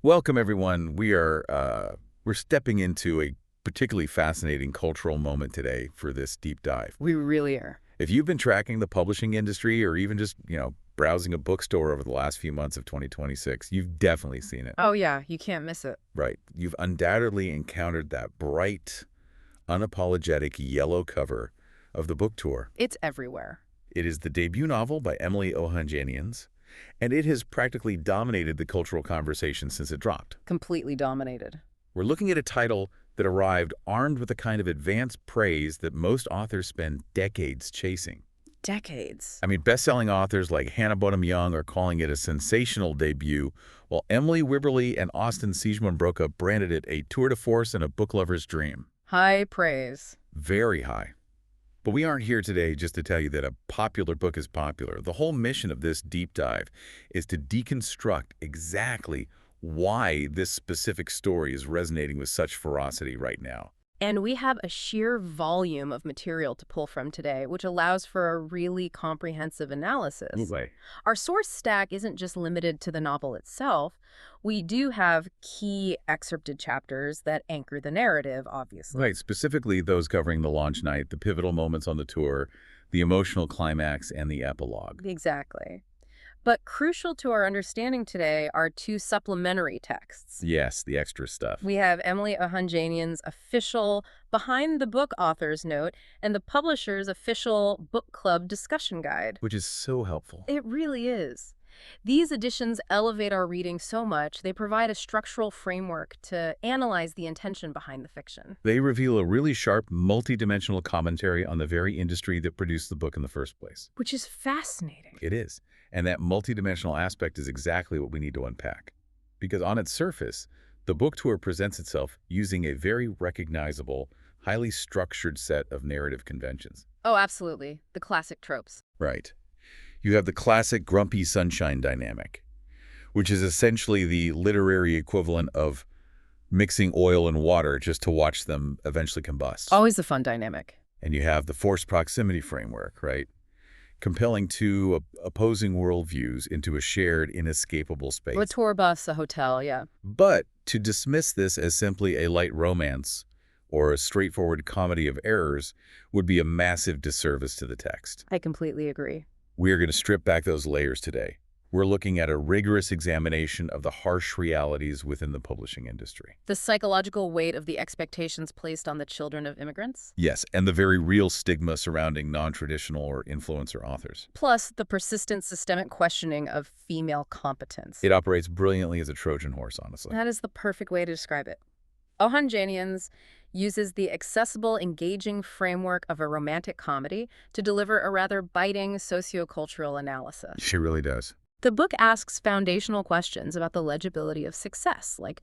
Welcome, everyone. We're stepping into a particularly fascinating cultural moment today for this deep dive. We really are. If you've been tracking the publishing industry or even just, browsing a bookstore over the last few months of 2026, you've definitely seen it. Oh, yeah. You can't miss it. Right. You've undoubtedly encountered that bright, unapologetic yellow cover of the book tour. It's everywhere. It is the debut novel by Emily Ohanjanians, and it has practically dominated the cultural conversation since it dropped. Completely dominated. We're looking at a title that arrived armed with the kind of advanced praise that most authors spend decades chasing. Decades. I mean, best-selling authors like Hannah Bonham-Young are calling it a sensational debut, while Emily Ohanjanians and Austin Siegemund-Broka branded it a tour de force and a book lover's dream. High praise. Very high. But we aren't here today just to tell you that a popular book is popular. The whole mission of this deep dive is to deconstruct exactly why this specific story is resonating with such ferocity right now. And we have a sheer volume of material to pull from today, which allows for a really comprehensive analysis. Right. Our source stack isn't just limited to the novel itself. We do have key excerpted chapters that anchor the narrative, obviously. Right, specifically those covering the launch night, the pivotal moments on the tour, the emotional climax, and the epilogue. Exactly. But crucial to our understanding today are two supplementary texts. Yes, the extra stuff. We have Emily Ohanjanians' official behind-the-book author's note and the publisher's official book club discussion guide. Which is so helpful. It really is. These editions elevate our reading so much, they provide a structural framework to analyze the intention behind the fiction. They reveal a really sharp, multi-dimensional commentary on the very industry that produced the book in the first place. Which is fascinating. It is. And that multidimensional aspect is exactly what we need to unpack. Because on its surface, the book tour presents itself using a very recognizable, highly structured set of narrative conventions. Oh, absolutely. The classic tropes. Right. You have the classic grumpy sunshine dynamic, which is essentially the literary equivalent of mixing oil and water just to watch them eventually combust. Always a fun dynamic. And you have the forced proximity framework, right? Compelling two opposing worldviews into a shared, inescapable space. A tour bus, a hotel, yeah. But to dismiss this as simply a light romance or a straightforward comedy of errors would be a massive disservice to the text. I completely agree. We're going to strip back those layers today. We're looking at a rigorous examination of the harsh realities within the publishing industry. The psychological weight of the expectations placed on the children of immigrants? Yes, and the very real stigma surrounding non-traditional or influencer authors. Plus, the persistent systemic questioning of female competence. It operates brilliantly as a Trojan horse, honestly. That is the perfect way to describe it. Ohanjanians uses the accessible, engaging framework of a romantic comedy to deliver a rather biting sociocultural analysis. She really does. The book asks foundational questions about the legibility of success, like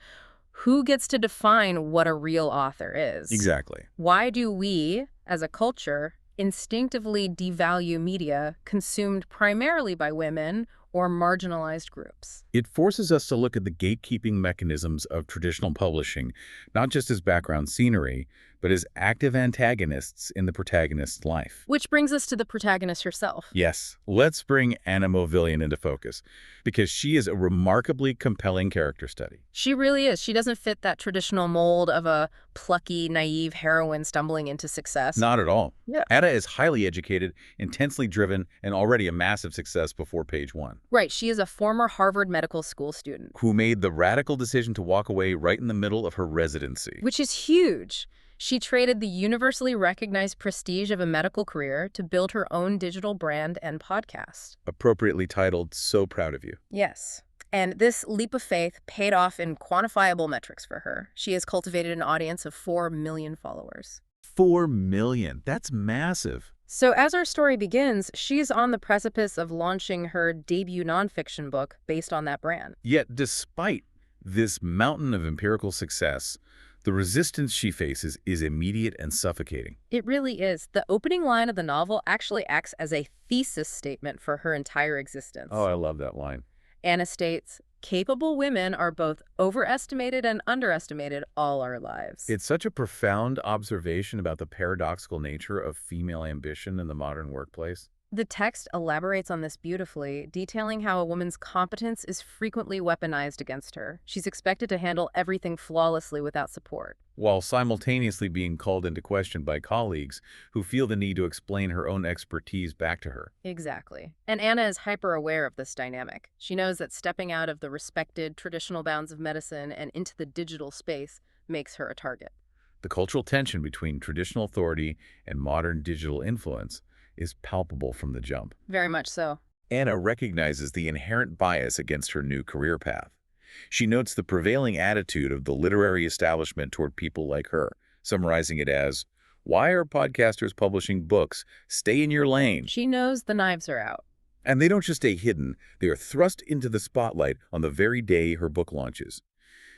who gets to define what a real author is? Exactly. Why do we, as a culture, instinctively devalue media consumed primarily by women or marginalized groups? It forces us to look at the gatekeeping mechanisms of traditional publishing, not just as background scenery, but as active antagonists in the protagonist's life. Which brings us to the protagonist herself. Yes, let's bring Ana Movilian into focus, because she is a remarkably compelling character study. She really is. She doesn't fit that traditional mold of a plucky, naive heroine stumbling into success. Not at all. Yeah. Ana is highly educated, intensely driven, and already a massive success before page one. Right. She is a former Harvard Medical School student. Who made the radical decision to walk away right in the middle of her residency. Which is huge. She traded the universally recognized prestige of a medical career to build her own digital brand and podcast. Appropriately titled, So Proud of You. Yes. And this leap of faith paid off in quantifiable metrics for her. She has cultivated an audience of 4 million followers. 4 million. That's massive. So as our story begins, she's on the precipice of launching her debut nonfiction book based on that brand. Yet despite this mountain of empirical success, the resistance she faces is immediate and suffocating. It really is. The opening line of the novel actually acts as a thesis statement for her entire existence. Oh, I love that line. Ana states, capable women are both overestimated and underestimated all our lives. It's such a profound observation about the paradoxical nature of female ambition in the modern workplace. The text elaborates on this beautifully, detailing how a woman's competence is frequently weaponized against her. She's expected to handle everything flawlessly without support. while simultaneously being called into question by colleagues who feel the need to explain her own expertise back to her. Exactly. And Anna is hyper-aware of this dynamic. She knows that stepping out of the respected, traditional bounds of medicine and into the digital space makes her a target. The cultural tension between traditional authority and modern digital influence is palpable from the jump. Very much so. Anna recognizes the inherent bias against her new career path. She notes the prevailing attitude of the literary establishment toward people like her, summarizing it as, "Why are podcasters publishing books? Stay in your lane." She knows the knives are out. And they don't just stay hidden, they are thrust into the spotlight on the very day her book launches.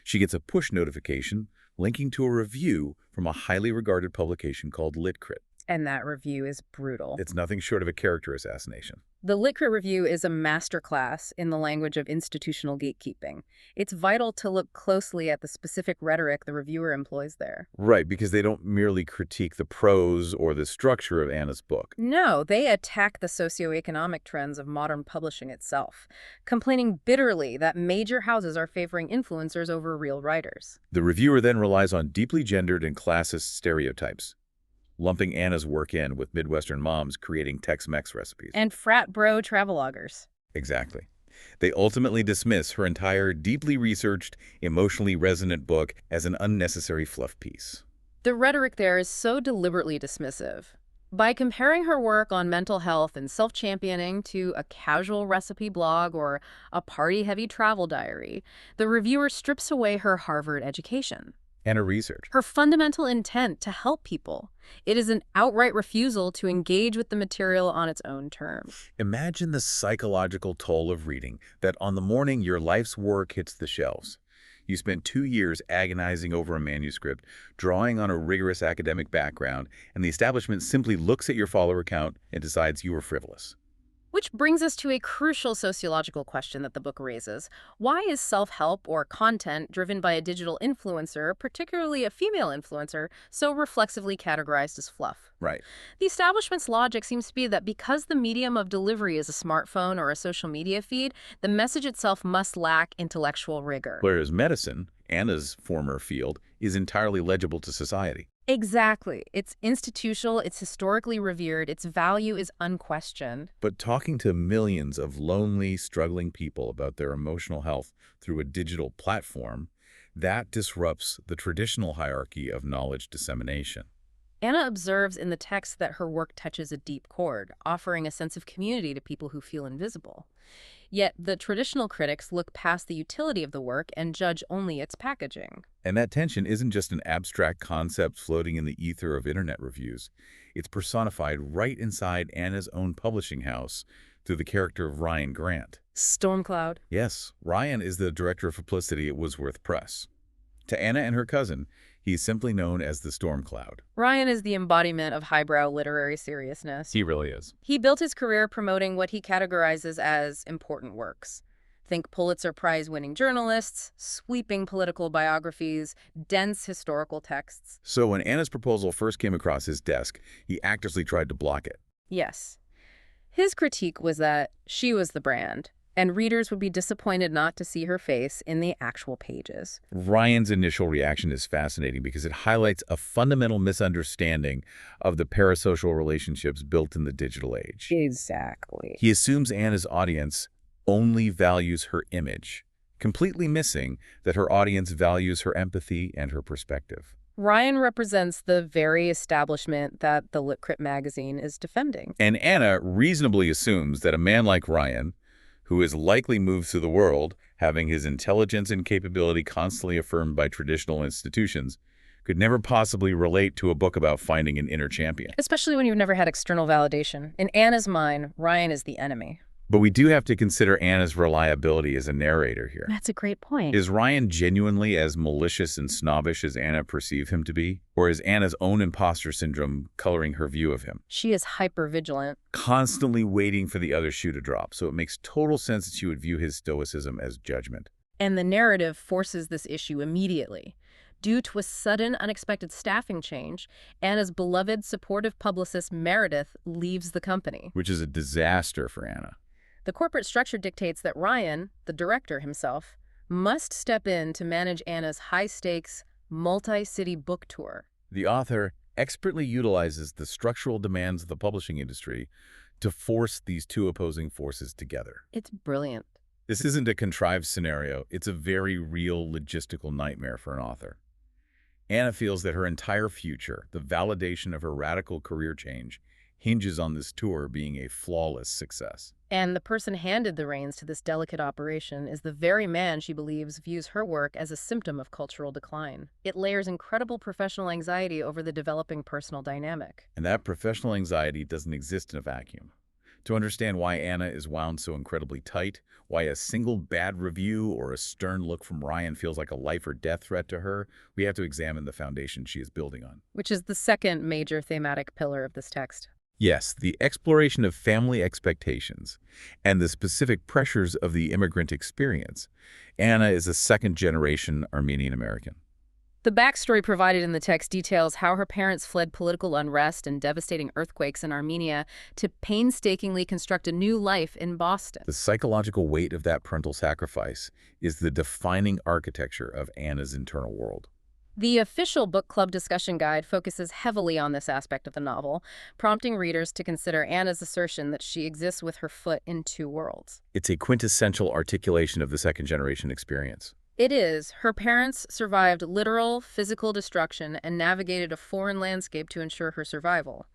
She gets a push notification linking to a review from a highly regarded publication called LitCrit. And that review is brutal. It's nothing short of a character assassination. The LitCrit review is a masterclass in the language of institutional gatekeeping. It's vital to look closely at the specific rhetoric the reviewer employs there. Right, because they don't merely critique the prose or the structure of Anna's book. No, they attack the socioeconomic trends of modern publishing itself, complaining bitterly that major houses are favoring influencers over real writers. The reviewer then relies on deeply gendered and classist stereotypes, lumping Anna's work in with Midwestern moms creating Tex-Mex recipes. And frat bro traveloguers. Exactly. They ultimately dismiss her entire deeply researched, emotionally resonant book as an unnecessary fluff piece. The rhetoric there is so deliberately dismissive. By comparing her work on mental health and self-championing to a casual recipe blog or a party-heavy travel diary, the reviewer strips away her Harvard education. And her research. Her fundamental intent to help people. It is an outright refusal to engage with the material on its own terms. Imagine the psychological toll of reading that on the morning your life's work hits the shelves. You spent 2 years agonizing over a manuscript, drawing on a rigorous academic background, and the establishment simply looks at your follower count and decides you are frivolous. Which brings us to a crucial sociological question that the book raises. Why is self-help or content driven by a digital influencer, particularly a female influencer, so reflexively categorized as fluff? Right. The establishment's logic seems to be that because the medium of delivery is a smartphone or a social media feed, the message itself must lack intellectual rigor. Whereas medicine, Anna's former field, is entirely legible to society. Exactly. It's institutional, it's historically revered, its value is unquestioned. But talking to millions of lonely, struggling people about their emotional health through a digital platform, that disrupts the traditional hierarchy of knowledge dissemination. Anna observes in the text that her work touches a deep chord, offering a sense of community to people who feel invisible. Yet the traditional critics look past the utility of the work and judge only its packaging. And that tension isn't just an abstract concept floating in the ether of internet reviews. It's personified right inside Anna's own publishing house through the character of Ryan Grant. Stormcloud. Yes, Ryan is the director of publicity at Wordsworth Press. To Anna and her cousin, he is simply known as the Stormcloud. Ryan is the embodiment of highbrow literary seriousness. He really is. He built his career promoting what he categorizes as important works. Think Pulitzer Prize-winning journalists, sweeping political biographies, dense historical texts. So when Anna's proposal first came across his desk, he actively tried to block it. Yes. His critique was that she was the brand, and readers would be disappointed not to see her face in the actual pages. Ryan's initial reaction is fascinating because it highlights a fundamental misunderstanding of the parasocial relationships built in the digital age. Exactly. He assumes Anna's audience only values her image, completely missing that her audience values her empathy and her perspective. Ryan represents the very establishment that the LitCrit magazine is defending. And Anna reasonably assumes that a man like Ryan, who is likely moved through the world, having his intelligence and capability constantly affirmed by traditional institutions, could never possibly relate to a book about finding an inner champion. Especially when you've never had external validation. In Anna's mind, Ryan is the enemy. But we do have to consider Anna's reliability as a narrator here. That's a great point. Is Ryan genuinely as malicious and snobbish as Anna perceived him to be? Or is Anna's own imposter syndrome coloring her view of him? She is hyper-vigilant. Constantly waiting for the other shoe to drop, so it makes total sense that she would view his stoicism as judgment. And the narrative forces this issue immediately. Due to a sudden, unexpected staffing change, Anna's beloved, supportive publicist Meredith leaves the company. Which is a disaster for Ana. The corporate structure dictates that Ryan, the director himself, must step in to manage Anna's high-stakes, multi-city book tour. The author expertly utilizes the structural demands of the publishing industry to force these two opposing forces together. It's brilliant. This isn't a contrived scenario. It's a very real logistical nightmare for an author. Ana feels that her entire future, the validation of her radical career change, hinges on this tour being a flawless success. And the person handed the reins to this delicate operation is the very man she believes views her work as a symptom of cultural decline. It layers incredible professional anxiety over the developing personal dynamic. And that professional anxiety doesn't exist in a vacuum. To understand why Ana is wound so incredibly tight, why a single bad review or a stern look from Ryan feels like a life or death threat to her, we have to examine the foundation she is building on. Which is the second major thematic pillar of this text. Yes, the exploration of family expectations and the specific pressures of the immigrant experience. Ana is a second-generation Armenian American. The backstory provided in the text details how her parents fled political unrest and devastating earthquakes in Armenia to painstakingly construct a new life in Boston. The psychological weight of that parental sacrifice is the defining architecture of Ana's internal world. The official book club discussion guide focuses heavily on this aspect of the novel, prompting readers to consider Anna's assertion that she exists with her foot in two worlds. It's a quintessential articulation of the second-generation experience. It is. Her parents survived literal, physical destruction and navigated a foreign landscape to ensure her survival.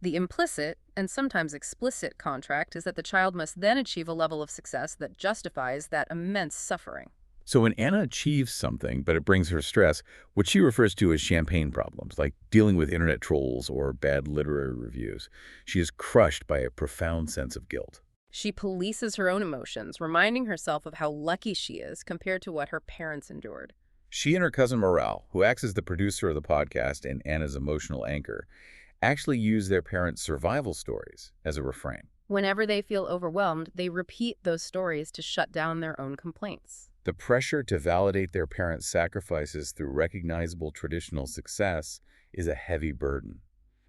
The implicit, and sometimes explicit, contract is that the child must then achieve a level of success that justifies that immense suffering. So when Ana achieves something, but it brings her stress, what she refers to as champagne problems, like dealing with internet trolls or bad literary reviews, she is crushed by a profound sense of guilt. She polices her own emotions, reminding herself of how lucky she is compared to what her parents endured. She and her cousin Morale, who acts as the producer of the podcast and Ana's emotional anchor, actually use their parents' survival stories as a refrain. Whenever they feel overwhelmed, they repeat those stories to shut down their own complaints. The pressure to validate their parents' sacrifices through recognizable traditional success is a heavy burden.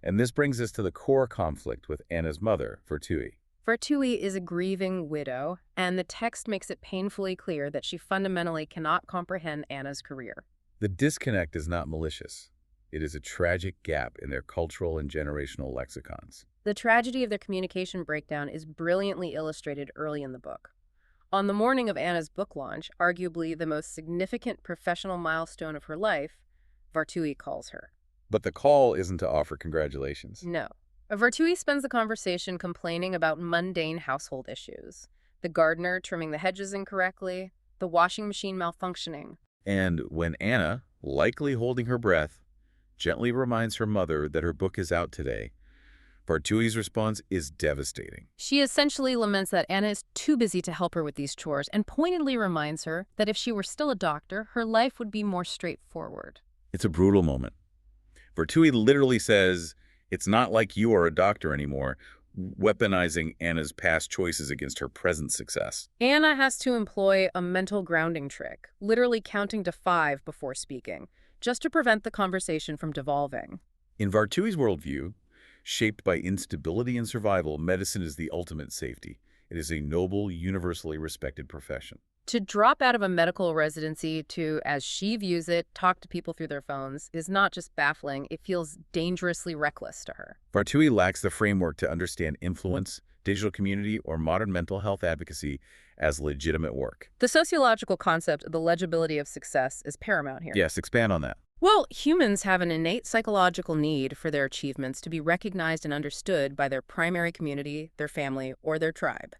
And this brings us to the core conflict with Ana's mother, Virtue. Virtue is a grieving widow, and the text makes it painfully clear that she fundamentally cannot comprehend Anna's career. The disconnect is not malicious. It is a tragic gap in their cultural and generational lexicons. The tragedy of their communication breakdown is brilliantly illustrated early in the book. On the morning of Anna's book launch, arguably the most significant professional milestone of her life, Virtue calls her. But the call isn't to offer congratulations. No. Virtue spends the conversation complaining about mundane household issues. The gardener trimming the hedges incorrectly, the washing machine malfunctioning. And when Ana, likely holding her breath, gently reminds her mother that her book is out today, Virtue's response is devastating. She essentially laments that Ana is too busy to help her with these chores and pointedly reminds her that if she were still a doctor, her life would be more straightforward. It's a brutal moment. Virtue literally says, "It's not like you are a doctor anymore," weaponizing Ana's past choices against her present success. Ana has to employ a mental grounding trick, literally counting to 5 before speaking, just to prevent the conversation from devolving. In Virtue's worldview, shaped by instability and survival, medicine is the ultimate safety. It is a noble, universally respected profession. To drop out of a medical residency to, as she views it, talk to people through their phones is not just baffling, it feels dangerously reckless to her. Virtue lacks the framework to understand influence, digital community, or modern mental health advocacy as legitimate work. The sociological concept of the legibility of success is paramount here. Yes, expand on that. Well, humans have an innate psychological need for their achievements to be recognized and understood by their primary community, their family, or their tribe.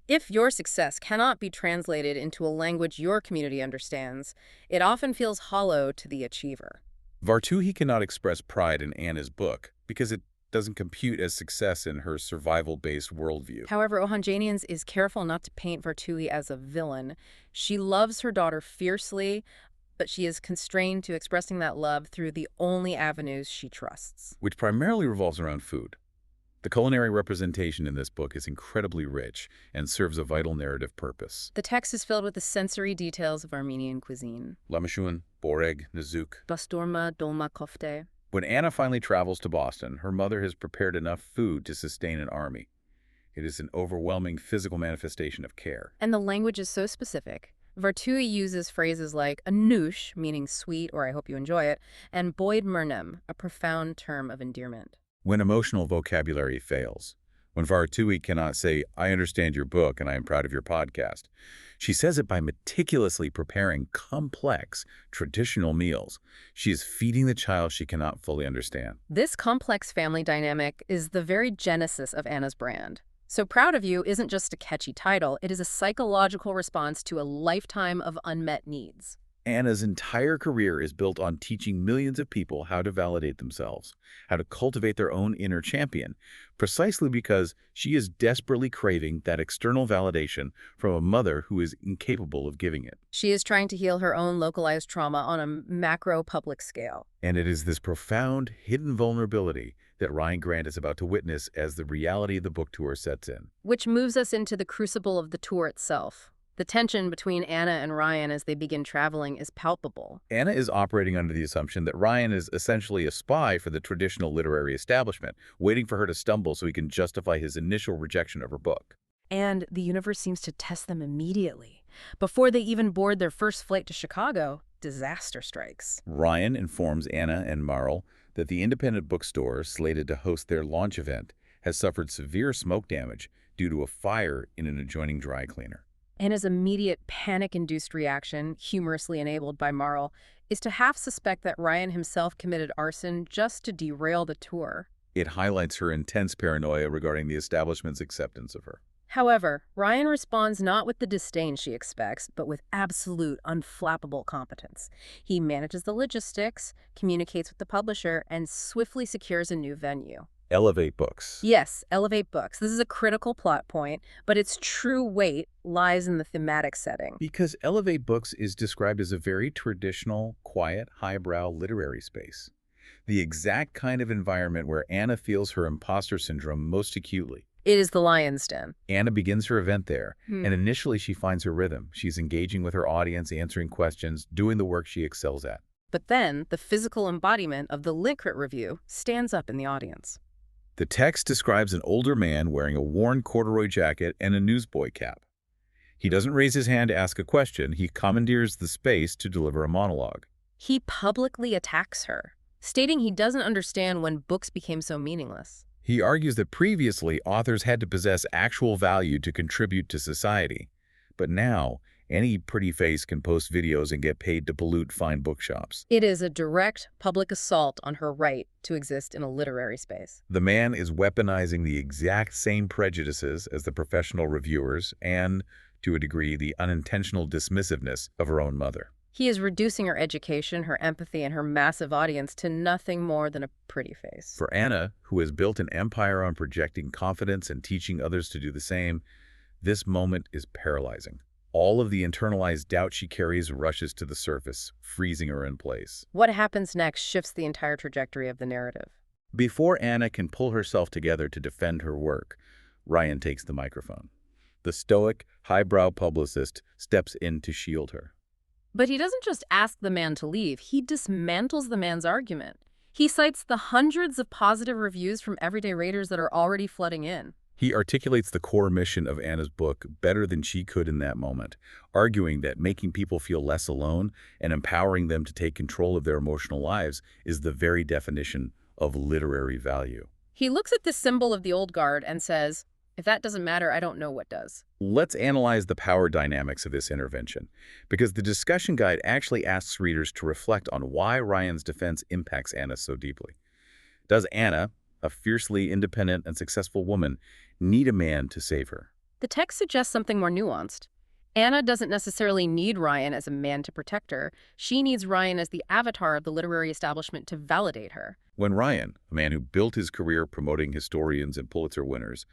If your success cannot be translated into a language your community understands, it often feels hollow to the achiever. Virtue cannot express pride in Ana's book because it doesn't compute as success in her survival-based worldview. However, Ohanjanians is careful not to paint Virtue as a villain. She loves her daughter fiercely, but she is constrained to expressing that love through the only avenues she trusts. Which primarily revolves around food. The culinary representation in this book is incredibly rich and serves a vital narrative purpose. The text is filled with the sensory details of Armenian cuisine. Lamashun, boreg, nazuk. Basturma, dolma, kofte. When Ana finally travels to Boston, her mother has prepared enough food to sustain an army. It is an overwhelming physical manifestation of care. And the language is so specific. Vartui uses phrases like anush, meaning sweet or I hope you enjoy it, and boyd murnem, a profound term of endearment. When emotional vocabulary fails, when Vartui cannot say, I understand your book and I am proud of your podcast, she says it by meticulously preparing complex, traditional meals. She is feeding the child she cannot fully understand. This complex family dynamic is the very genesis of Ana's brand. So Proud of You isn't just a catchy title, it is a psychological response to a lifetime of unmet needs. Ana's entire career is built on teaching millions of people how to validate themselves, how to cultivate their own inner champion, precisely because she is desperately craving that external validation from a mother who is incapable of giving it. She is trying to heal her own localized trauma on a macro public scale. And it is this profound, hidden vulnerability that Ryan Grant is about to witness as the reality of the book tour sets in. Which moves us into the crucible of the tour itself. The tension between Ana and Ryan as they begin traveling is palpable. Ana is operating under the assumption that Ryan is essentially a spy for the traditional literary establishment, waiting for her to stumble so he can justify his initial rejection of her book. And the universe seems to test them immediately. Before they even board their first flight to Chicago, disaster strikes. Ryan informs Ana and Marl that the independent bookstore slated to host their launch event has suffered severe smoke damage due to a fire in an adjoining dry cleaner. Anna's immediate panic-induced reaction, humorously enabled by Marl, is to half suspect that Ryan himself committed arson just to derail the tour. It highlights her intense paranoia regarding the establishment's acceptance of her. However, Ryan responds not with the disdain she expects, but with absolute, unflappable competence. He manages the logistics, communicates with the publisher, and swiftly secures a new venue. Elevate Books. Yes, Elevate Books. This is a critical plot point, but its true weight lies in the thematic setting. Because Elevate Books is described as a very traditional, quiet, highbrow literary space. The exact kind of environment where Ana feels her imposter syndrome most acutely. It is the Lion's Den. Ana begins her event there, and initially she finds her rhythm. She's engaging with her audience, answering questions, doing the work she excels at. But then, the physical embodiment of the Lit Crit review stands up in the audience. The text describes an older man wearing a worn corduroy jacket and a newsboy cap. He doesn't raise his hand to ask a question. He commandeers the space to deliver a monologue. He publicly attacks her, stating he doesn't understand when books became so meaningless. He argues that previously authors had to possess actual value to contribute to society. But now, any pretty face can post videos and get paid to pollute fine bookshops. It is a direct public assault on her right to exist in a literary space. The man is weaponizing the exact same prejudices as the professional reviewers and, to a degree, the unintentional dismissiveness of her own mother. He is reducing her education, her empathy, and her massive audience to nothing more than a pretty face. For Ana, who has built an empire on projecting confidence and teaching others to do the same, this moment is paralyzing. All of the internalized doubt she carries rushes to the surface, freezing her in place. What happens next shifts the entire trajectory of the narrative. Before Ana can pull herself together to defend her work, Ryan takes the microphone. The stoic, highbrow publicist steps in to shield her. But he doesn't just ask the man to leave, he dismantles the man's argument. He cites the hundreds of positive reviews from everyday readers that are already flooding in. He articulates the core mission of Ana's book better than she could in that moment, arguing that making people feel less alone and empowering them to take control of their emotional lives is the very definition of literary value. He looks at this symbol of the old guard and says, if that doesn't matter, I don't know what does. Let's analyze the power dynamics of this intervention, because the discussion guide actually asks readers to reflect on why Ryan's defense impacts Ana so deeply. Does Ana, a fiercely independent and successful woman, need a man to save her? The text suggests something more nuanced. Ana doesn't necessarily need Ryan as a man to protect her. She needs Ryan as the avatar of the literary establishment to validate her. When Ryan, a man who built his career promoting historians and Pulitzer winners,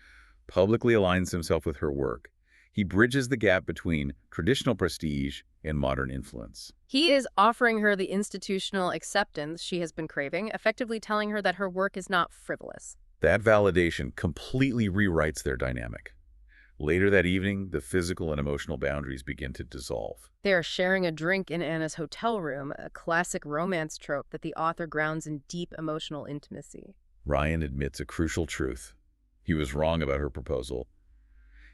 publicly aligns himself with her work, he bridges the gap between traditional prestige and modern influence. He is offering her the institutional acceptance she has been craving, effectively telling her that her work is not frivolous. That validation completely rewrites their dynamic. Later that evening, the physical and emotional boundaries begin to dissolve. They are sharing a drink in Anna's hotel room, a classic romance trope that the author grounds in deep emotional intimacy. Ryan admits a crucial truth. He was wrong about her proposal.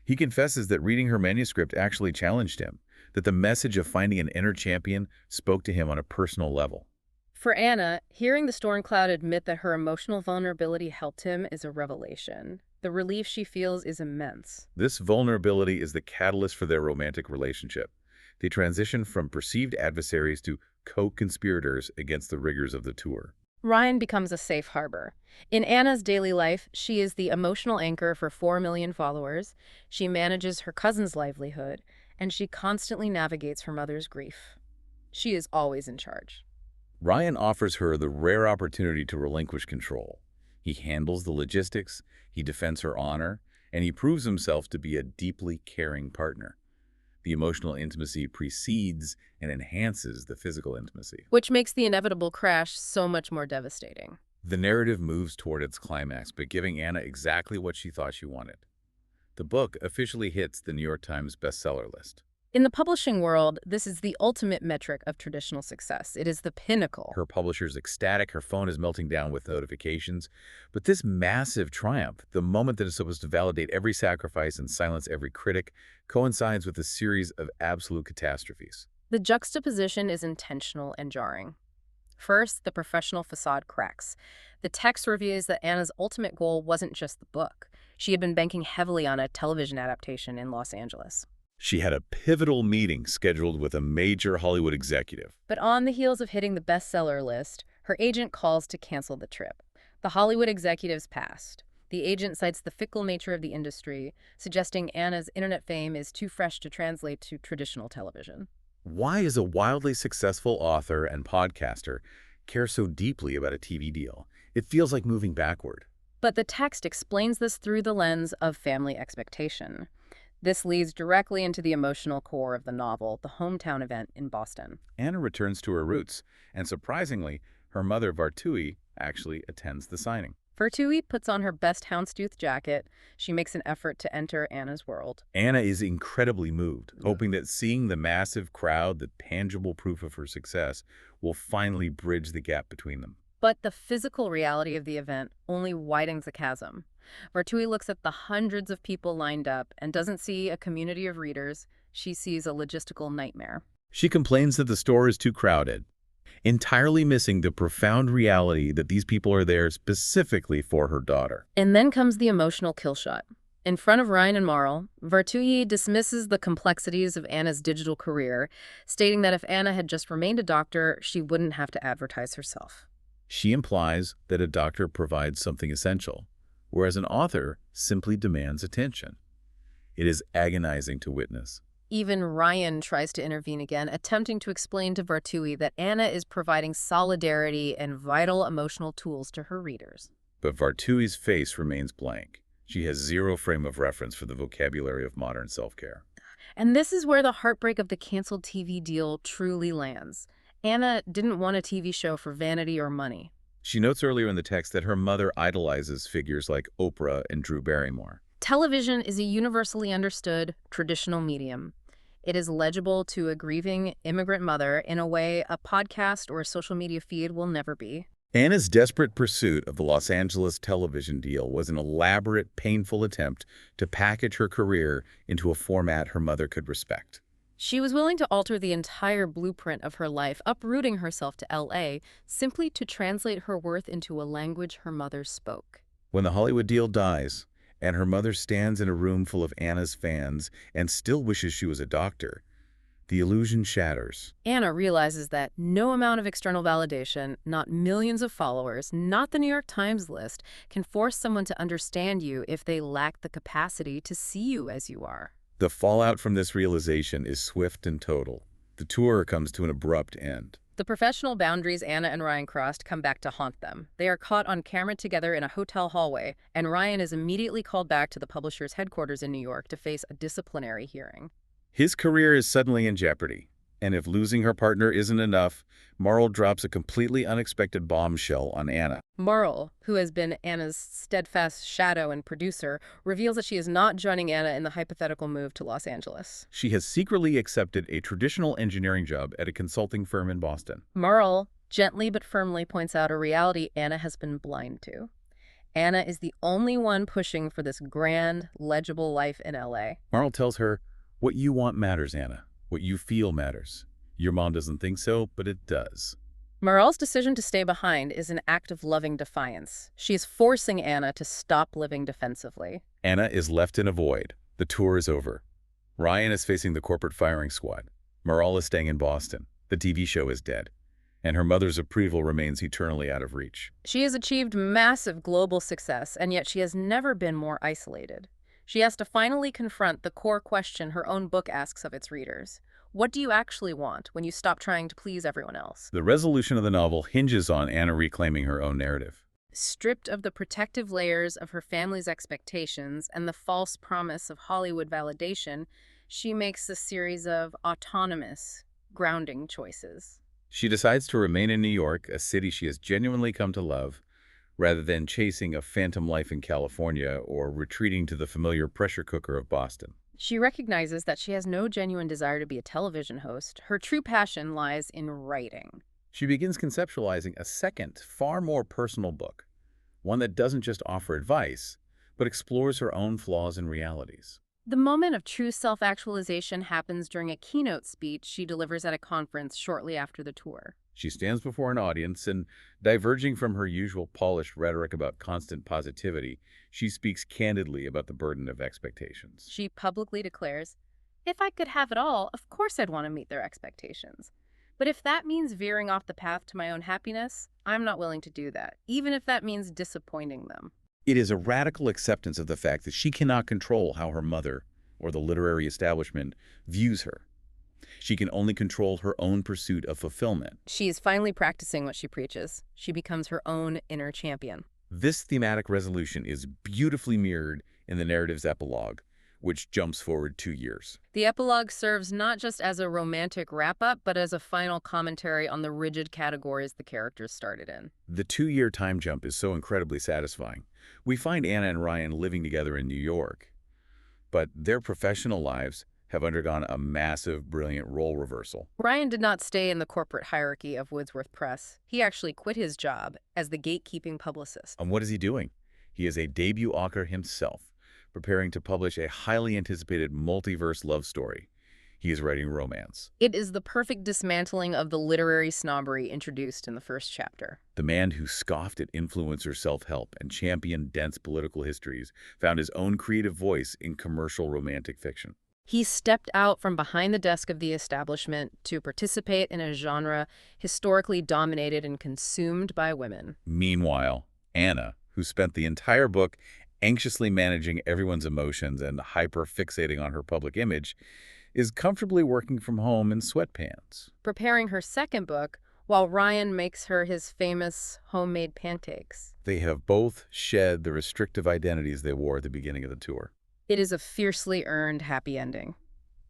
He confesses that reading her manuscript actually challenged him, that the message of finding an inner champion spoke to him on a personal level. For Anna, hearing the storm cloud admit that her emotional vulnerability helped him is a revelation. The relief she feels is immense. This vulnerability is the catalyst for their romantic relationship. They transition from perceived adversaries to co-conspirators against the rigors of the tour. Ryan becomes a safe harbor. In Anna's daily life, she is the emotional anchor for 4 million followers. She manages her cousin's livelihood, and she constantly navigates her mother's grief. She is always in charge. Ryan offers her the rare opportunity to relinquish control. He handles the logistics, he defends her honor, and he proves himself to be a deeply caring partner. The emotional intimacy precedes and enhances the physical intimacy. Which makes the inevitable crash so much more devastating. The narrative moves toward its climax by giving Anna exactly what she thought she wanted. The book officially hits the New York Times bestseller list. In the publishing world, this is the ultimate metric of traditional success. It is the pinnacle. Her publisher's ecstatic, her phone is melting down with notifications. But this massive triumph, the moment that is supposed to validate every sacrifice and silence every critic, coincides with a series of absolute catastrophes. The juxtaposition is intentional and jarring. First, the professional facade cracks. The text reveals that Anna's ultimate goal wasn't just the book. She had been banking heavily on a television adaptation in Los Angeles. She had a pivotal meeting scheduled with a major Hollywood executive. But on the heels of hitting the bestseller list, her agent calls to cancel the trip. The Hollywood executives passed. The agent cites the fickle nature of the industry, suggesting Anna's internet fame is too fresh to translate to traditional television. Why does a wildly successful author and podcaster care so deeply about a TV deal? It feels like moving backward. But the text explains this through the lens of family expectation. This leads directly into the emotional core of the novel, the hometown event in Boston. Anna returns to her roots, and surprisingly, her mother, Vartui, actually attends the signing. Vartui puts on her best houndstooth jacket. She makes an effort to enter Anna's world. Anna is incredibly moved, hoping that seeing the massive crowd, the tangible proof of her success, will finally bridge the gap between them. But the physical reality of the event only widens the chasm. Vartui looks at the hundreds of people lined up and doesn't see a community of readers. She sees a logistical nightmare. She complains that the store is too crowded, entirely missing the profound reality that these people are there specifically for her daughter. And then comes the emotional kill shot. In front of Ryan and Marl, Vartui dismisses the complexities of Anna's digital career, stating that if Anna had just remained a doctor, she wouldn't have to advertise herself. She implies that a doctor provides something essential, whereas an author simply demands attention. It is agonizing to witness. Even Ryan tries to intervene again, attempting to explain to Vartui that Anna is providing solidarity and vital emotional tools to her readers. But Vartui's face remains blank. She has zero frame of reference for the vocabulary of modern self-care. And this is where the heartbreak of the canceled TV deal truly lands. Anna didn't want a TV show for vanity or money. She notes earlier in the text that her mother idolizes figures like Oprah and Drew Barrymore. Television is a universally understood, traditional medium. It is legible to a grieving immigrant mother in a way a podcast or a social media feed will never be. Anna's desperate pursuit of the Los Angeles television deal was an elaborate, painful attempt to package her career into a format her mother could respect. She was willing to alter the entire blueprint of her life, uprooting herself to LA, simply to translate her worth into a language her mother spoke. When the Hollywood deal dies, and her mother stands in a room full of Anna's fans and still wishes she was a doctor, the illusion shatters. Anna realizes that no amount of external validation, not millions of followers, not the New York Times list, can force someone to understand you if they lack the capacity to see you as you are. The fallout from this realization is swift and total. The tour comes to an abrupt end. The professional boundaries Anna and Ryan crossed come back to haunt them. They are caught on camera together in a hotel hallway, and Ryan is immediately called back to the publisher's headquarters in New York to face a disciplinary hearing. His career is suddenly in jeopardy. And if losing her partner isn't enough, Marl drops a completely unexpected bombshell on Ana. Marl, who has been Anna's steadfast shadow and producer, reveals that she is not joining Anna in the hypothetical move to Los Angeles. She has secretly accepted a traditional engineering job at a consulting firm in Boston. Marl gently but firmly points out a reality Anna has been blind to. Anna is the only one pushing for this grand, legible life in LA. Marl tells her, "What you want matters, Ana. What you feel matters. Your mom doesn't think so, but it does." Marl's decision to stay behind is an act of loving defiance. She is forcing Anna to stop living defensively. Ana is left in a void. The tour is over. Ryan is facing the corporate firing squad. Marl is staying in Boston. The TV show is dead. And her mother's approval remains eternally out of reach. She has achieved massive global success, and yet she has never been more isolated. She has to finally confront the core question her own book asks of its readers. What do you actually want when you stop trying to please everyone else? The resolution of the novel hinges on Ana reclaiming her own narrative. Stripped of the protective layers of her family's expectations and the false promise of Hollywood validation, she makes a series of autonomous, grounding choices. She decides to remain in New York, a city she has genuinely come to love, rather than chasing a phantom life in California or retreating to the familiar pressure cooker of Boston. She recognizes that she has no genuine desire to be a television host. Her true passion lies in writing. She begins conceptualizing a second, far more personal book, one that doesn't just offer advice, but explores her own flaws and realities. The moment of true self-actualization happens during a keynote speech she delivers at a conference shortly after the tour. She stands before an audience and, diverging from her usual polished rhetoric about constant positivity, she speaks candidly about the burden of expectations. She publicly declares, "If I could have it all, of course I'd want to meet their expectations. But if that means veering off the path to my own happiness, I'm not willing to do that, even if that means disappointing them." It is a radical acceptance of the fact that she cannot control how her mother, or the literary establishment, views her. She can only control her own pursuit of fulfillment. She is finally practicing what she preaches. She becomes her own inner champion. This thematic resolution is beautifully mirrored in the narrative's epilogue, which jumps forward 2 years. The epilogue serves not just as a romantic wrap-up, but as a final commentary on the rigid categories the characters started in. The 2-year time jump is so incredibly satisfying. We find Ana and Ryan living together in New York, but their professional lives have undergone a massive, brilliant role reversal. Ryan did not stay in the corporate hierarchy of Woodsworth Press. He actually quit his job as the gatekeeping publicist. And what is he doing? He is a debut author himself, preparing to publish a highly anticipated multiverse love story. He is writing romance. It is the perfect dismantling of the literary snobbery introduced in the first chapter. The man who scoffed at influencer self-help and championed dense political histories found his own creative voice in commercial romantic fiction. He stepped out from behind the desk of the establishment to participate in a genre historically dominated and consumed by women. Meanwhile, Ana, who spent the entire book anxiously managing everyone's emotions and hyper-fixating on her public image, is comfortably working from home in sweatpants. Preparing her second book, while Ryan makes her his famous homemade pancakes. They have both shed the restrictive identities they wore at the beginning of the tour. It is a fiercely earned happy ending.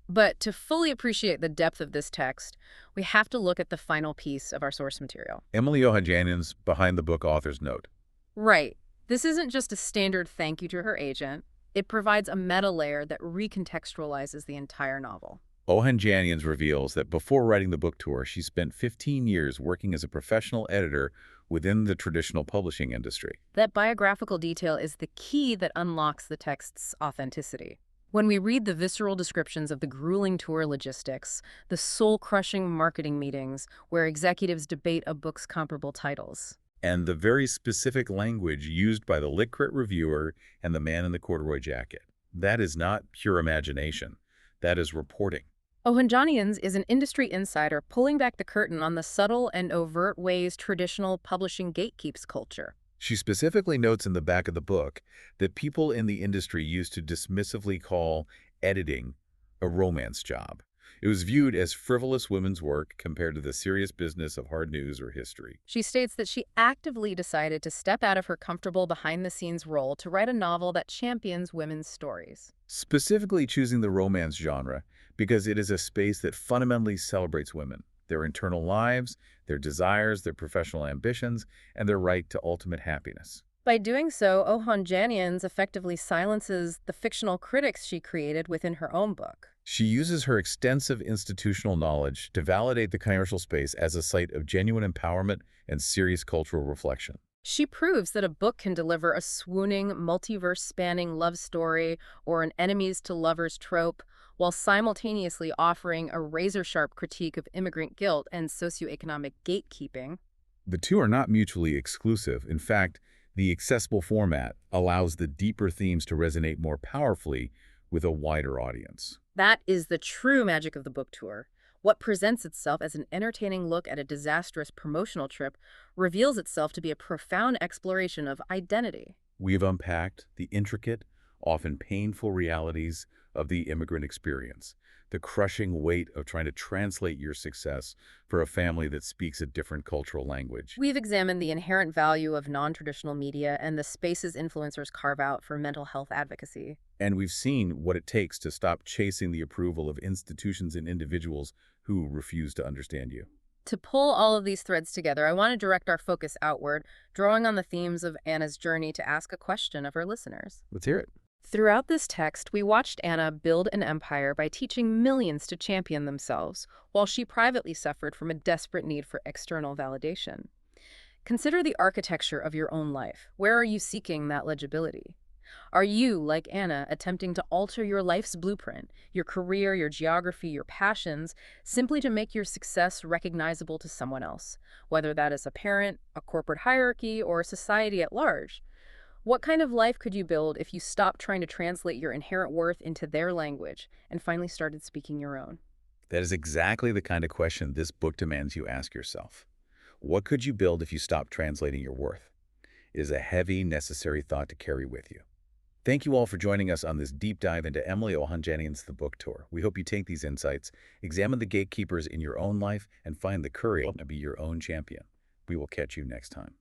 But to fully appreciate the depth of this text, we have to look at the final piece of our source material. Emily Ohanjanians' behind the book author's note. Right. This isn't just a standard thank you to her agent. It provides a meta layer that recontextualizes the entire novel. Ohanjanians reveals that before writing the book tour, she spent 15 years working as a professional editor within the traditional publishing industry. That biographical detail is the key that unlocks the text's authenticity. When we read the visceral descriptions of the grueling tour logistics, the soul-crushing marketing meetings where executives debate a book's comparable titles, and the very specific language used by the lit crit reviewer and the man in the corduroy jacket, that is not pure imagination. That is reporting. Ohanjanians is an industry insider pulling back the curtain on the subtle and overt ways traditional publishing gatekeeps culture. She specifically notes in the back of the book that people in the industry used to dismissively call editing a romance job. It was viewed as frivolous women's work compared to the serious business of hard news or history. She states that she actively decided to step out of her comfortable behind-the-scenes role to write a novel that champions women's stories. Specifically choosing the romance genre because it is a space that fundamentally celebrates women, their internal lives, their desires, their professional ambitions, and their right to ultimate happiness. By doing so, Ohanjanians effectively silences the fictional critics she created within her own book. She uses her extensive institutional knowledge to validate the commercial space as a site of genuine empowerment and serious cultural reflection. She proves that a book can deliver a swooning, multiverse-spanning love story or an enemies-to-lovers trope, while simultaneously offering a razor-sharp critique of immigrant guilt and socioeconomic gatekeeping. The two are not mutually exclusive. In fact, the accessible format allows the deeper themes to resonate more powerfully with a wider audience. That is the true magic of the book tour. What presents itself as an entertaining look at a disastrous promotional trip reveals itself to be a profound exploration of identity. We've unpacked the intricate, often painful realities of the immigrant experience, the crushing weight of trying to translate your success for a family that speaks a different cultural language. We've examined the inherent value of non-traditional media and the spaces influencers carve out for mental health advocacy. And we've seen what it takes to stop chasing the approval of institutions and individuals who refuse to understand you. To pull all of these threads together, I want to direct our focus outward, drawing on the themes of Anna's journey to ask a question of her listeners. Let's hear it. Throughout this text, we watched Anna build an empire by teaching millions to champion themselves, while she privately suffered from a desperate need for external validation. Consider the architecture of your own life. Where are you seeking that legibility? Are you, like Anna, attempting to alter your life's blueprint, your career, your geography, your passions, simply to make your success recognizable to someone else, whether that is a parent, a corporate hierarchy, or society at large? What kind of life could you build if you stopped trying to translate your inherent worth into their language and finally started speaking your own? That is exactly the kind of question this book demands you ask yourself. What could you build if you stopped translating your worth? It is a heavy, necessary thought to carry with you. Thank you all for joining us on this deep dive into Emily Ohanjanians' The Book Tour. We hope you take these insights, examine the gatekeepers in your own life, and find the courage to be your own champion. We will catch you next time.